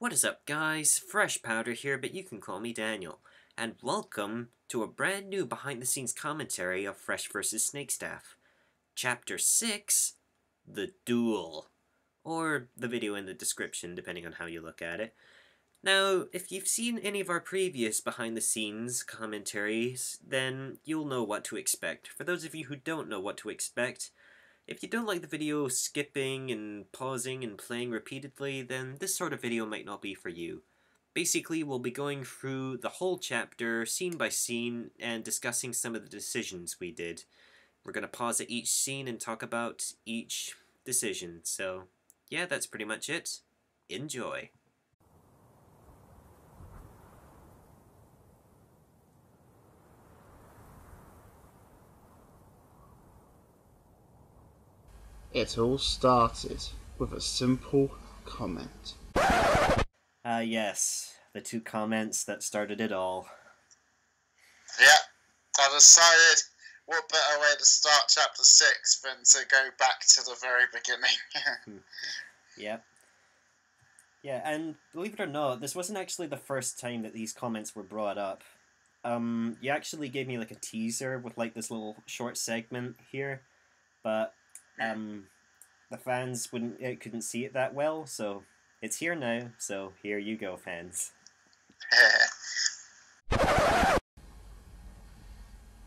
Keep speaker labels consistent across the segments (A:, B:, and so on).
A: What is up, guys? Fresh Powder here, but you can call me Daniel. And welcome to a brand new behind-the-scenes commentary of Fresh vs. Snakestaff. Chapter 6, The Duel. Or the video in the description, depending on how you look at it. Now, if you've seen any of our previous behind-the-scenes commentaries, then you'll know what to expect. For those of you who don't know what to expect, if you don't like the video skipping and pausing and playing repeatedly, then this sort of video might not be for you. Basically, we'll be going through the whole chapter, scene by scene, and discussing some of the decisions we did. We're going to pause at each scene and talk about each decision, so yeah, that's pretty much it. Enjoy.
B: It all started with a simple comment.
A: Yes, the two comments that started it all.
C: Yeah, I decided what better way to start chapter 6 than to go back to the very beginning.
A: Yep. Yeah, and believe it or not, this wasn't actually the first time that these comments were brought up. You actually gave me like a teaser with like this little short segment here, but the fans couldn't see it that well, so it's here now, so here you go, fans.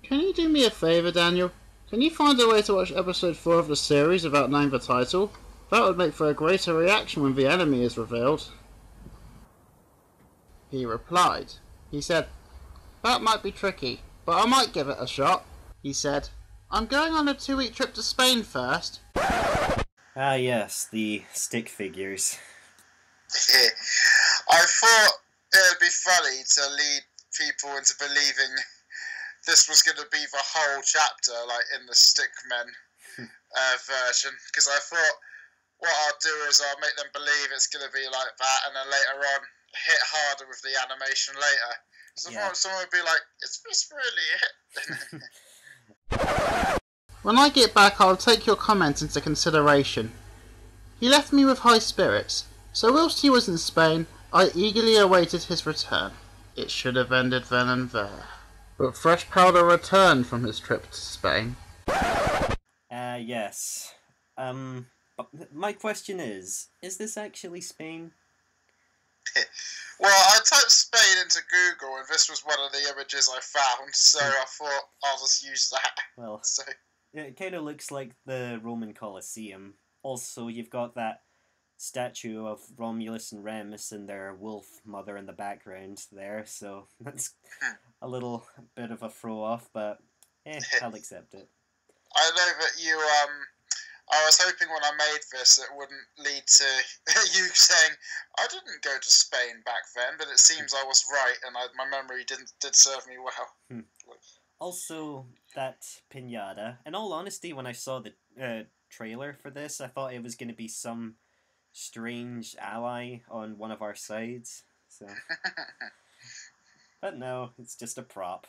B: Can you do me a favour, Daniel? Can you find a way to watch episode 4 of the series without knowing the title? That would make for a greater reaction when the enemy is revealed. He replied. He said, "That might be tricky, but I might give it a shot." He said, "I'm going on a 2-week trip to Spain first."
A: Ah yes, the stick figures.
C: I thought it would be funny to lead people into believing this was going to be the whole chapter, like in the Stickmen version, because I thought what I'll do is I'll make them believe it's going to be like that, and then later on hit harder with the animation later. So yeah. Someone would be like, "Is this really it?"
B: When I get back, I'll take your comment into consideration. He left me with high spirits, so whilst he was in Spain, I eagerly awaited his return. It should have ended then and there. But Fresh Powder returned from his trip to Spain.
A: Yes. But my question is this actually Spain?
C: Well, I typed Spain into Google and this was one of the images I found, so I thought I'll just use that.
A: Well,
C: so
A: it kind of looks like the Roman Colosseum. Also, you've got that statue of Romulus and Remus and their wolf mother in the background there, so that's a little bit of a throw-off, but I'll accept it.
C: I know that you, I was hoping when I made this it wouldn't lead to you saying, "I didn't go to Spain back then," but it seems I was right, and my memory did serve me well.
A: Also, that piñata. In all honesty, when I saw the trailer for this, I thought it was going to be some strange ally on one of our sides. So, but no, it's just a prop.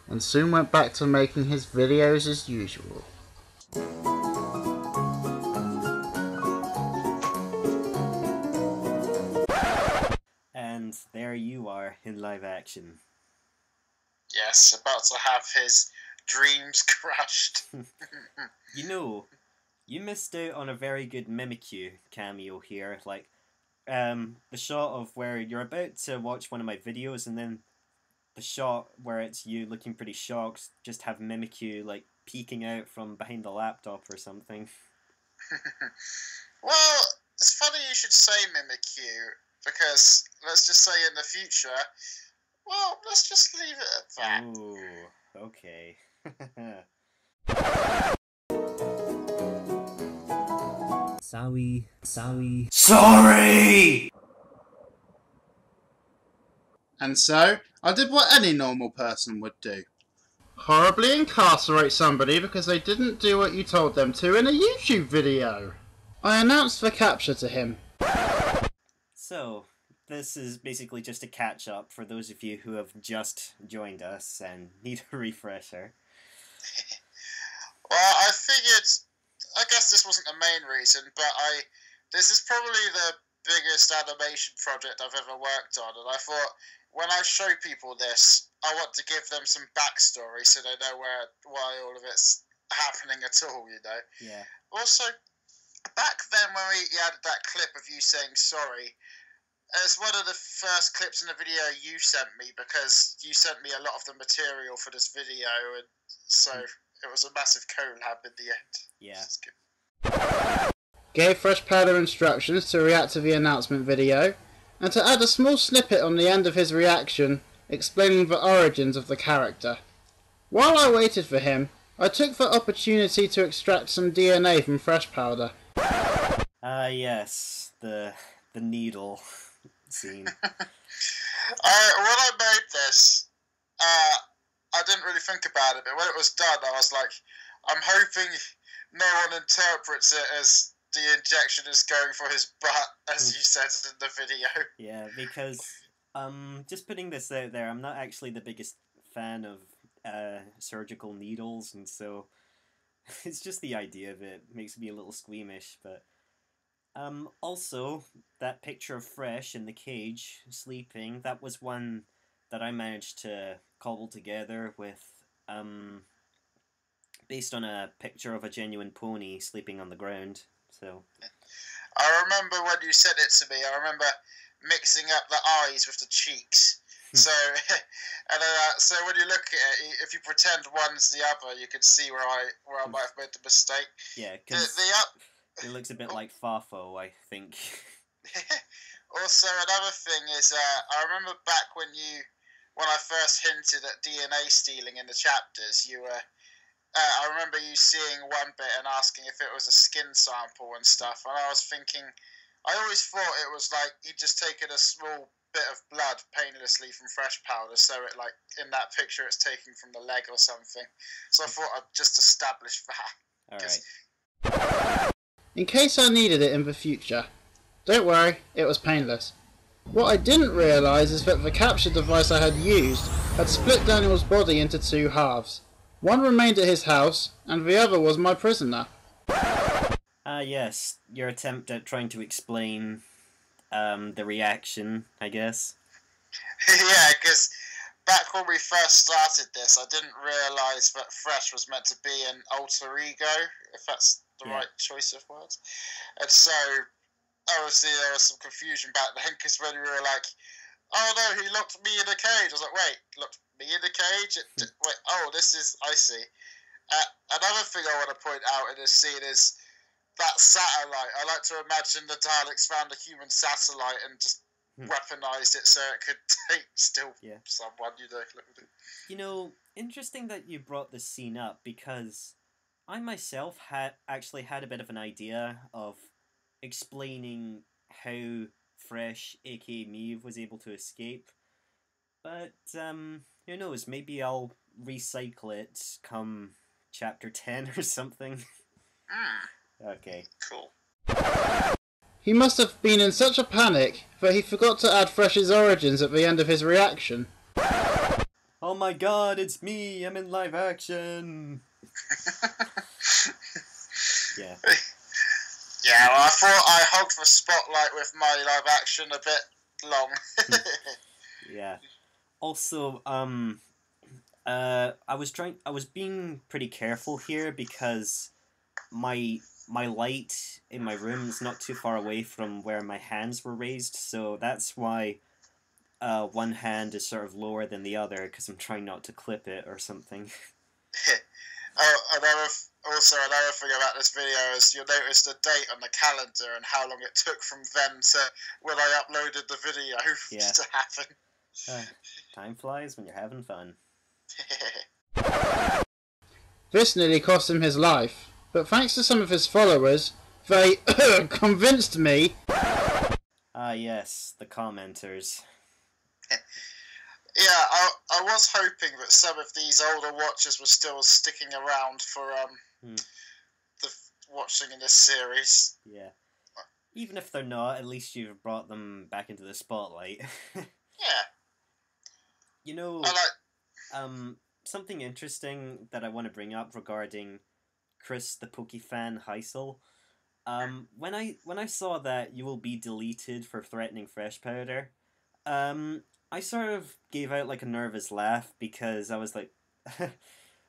B: And soon went back to making his videos as usual.
A: And there you are in live action.
C: Yes, about to have his dreams crushed.
A: You know, you missed out on a very good Mimikyu cameo here. Like, the shot of where you're about to watch one of my videos and then the shot where it's you looking pretty shocked, just have Mimikyu, like, peeking out from behind the laptop or something.
C: Well, it's funny you should say Mimikyu, because let's just say in the future, well, let's just leave it at that.
A: Ooh, okay. Sorry!
B: And so, I did what any normal person would do. Horribly incarcerate somebody because they didn't do what you told them to in a YouTube video. I announced the capture to him.
A: So, this is basically just a catch-up for those of you who have just joined us and need a refresher.
C: Well, I figured, I guess this wasn't the main reason, but this is probably the biggest animation project I've ever worked on, and I thought when I show people this, I want to give them some backstory so they know why all of it's happening at all.
A: Yeah.
C: Also, back then when we had that clip of you saying sorry, it's one of the first clips in the video you sent me, because you sent me a lot of the material for this video, and so it was a massive collab in the end.
A: Yeah.
B: Gave Fresh Powder instructions to react to the announcement video, and to add a small snippet on the end of his reaction explaining the origins of the character. While I waited for him, I took the opportunity to extract some DNA from Fresh Powder.
A: Yes, the needle scene.
C: When I made this, I didn't really think about it, but when it was done, I was like, I'm hoping no one interprets it as the injection is going for his butt, as you said in the video.
A: Yeah, because just putting this out there, I'm not actually the biggest fan of surgical needles, and so it's just the idea of it makes me a little squeamish. But also that picture of Fresh in the cage sleeping, that was one that I managed to cobble together with based on a picture of a genuine pony sleeping on the ground. So
C: I remember when you sent it to me, I remember mixing up the eyes with the cheeks. So, and so when you look at it, if you pretend one's the other, you can see where I might have made the mistake.
A: Yeah, because it looks a bit like Farfo, I think.
C: Also, another thing is, I remember back when I first hinted at DNA stealing in the chapters, you were. I remember you seeing one bit and asking if it was a skin sample and stuff, and I was thinking, I always thought it was like he'd just taken a small bit of blood painlessly from Fresh Powder, so it, like, in that picture it's taken from the leg or something. So I thought I'd just establish that.
A: Alright.
B: In case I needed it in the future. Don't worry, it was painless. What I didn't realise is that the capture device I had used had split Daniel's body into two halves. One remained at his house, and the other was my prisoner.
A: Yes, your attempt at trying to explain the reaction, I guess.
C: Yeah, because back when we first started this, I didn't realise that Fresh was meant to be an alter ego, if that's the right choice of words. And so, obviously, there was some confusion back then, because when we were like, oh no, he locked me in a cage. I was like, wait, locked me in a cage? Wait, oh, this is, I see. Another thing I want to point out in this scene is that satellite. I like to imagine the Daleks found a human satellite and just weaponized it so it could steal someone,
A: You know, interesting that you brought this scene up, because I myself actually had a bit of an idea of explaining how Fresh, aka Meave, was able to escape. But, who knows, maybe I'll recycle it come chapter 10 or something. Okay.
C: Cool.
B: He must have been in such a panic that he forgot to add Fresh's origins at the end of his reaction.
A: Oh my god, it's me! I'm in live action! Yeah.
C: Yeah, well, I thought I hogged the spotlight with my live action a bit long.
A: Yeah. Also, I was being pretty careful here, because my light in my room is not too far away from where my hands were raised, so that's why one hand is sort of lower than the other, because I'm trying not to clip it or something.
C: Another thing about this video is you'll notice the date on the calendar and how long it took from then to when I uploaded the video to happen.
A: Time flies when you're having fun.
B: This nearly cost him his life, but thanks to some of his followers, they convinced me.
A: Yes, the commenters.
C: Yeah, I was hoping that some of these older watchers were still sticking around for the watching in this series.
A: Yeah. Even if they're not, at least you've brought them back into the spotlight.
C: Yeah.
A: You know, something interesting that I want to bring up regarding Chris the Pokefan Heisel. When I saw that you will be deleted for threatening Fresh Powder, I sort of gave out like a nervous laugh because I was like,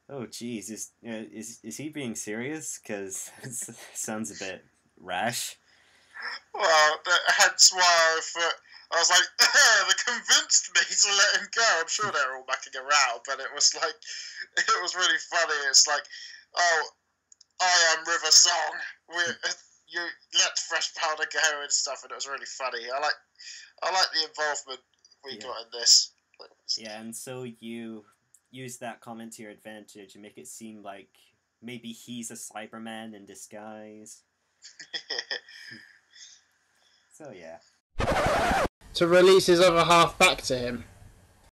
A: "Oh, geez, is he being serious? Because it sounds a bit rash."
C: Well, hence why I was like, they convinced me to let him go. I'm sure they were all backing around, but it was like, it was really funny. It's like, oh, I am River Song. You let Fresh Powder go and stuff, and it was really funny. I like the involvement we got in this.
A: Yeah, and so you use that comment to your advantage and make it seem like maybe he's a Cyberman in disguise. So yeah.
B: To release his other half back to him.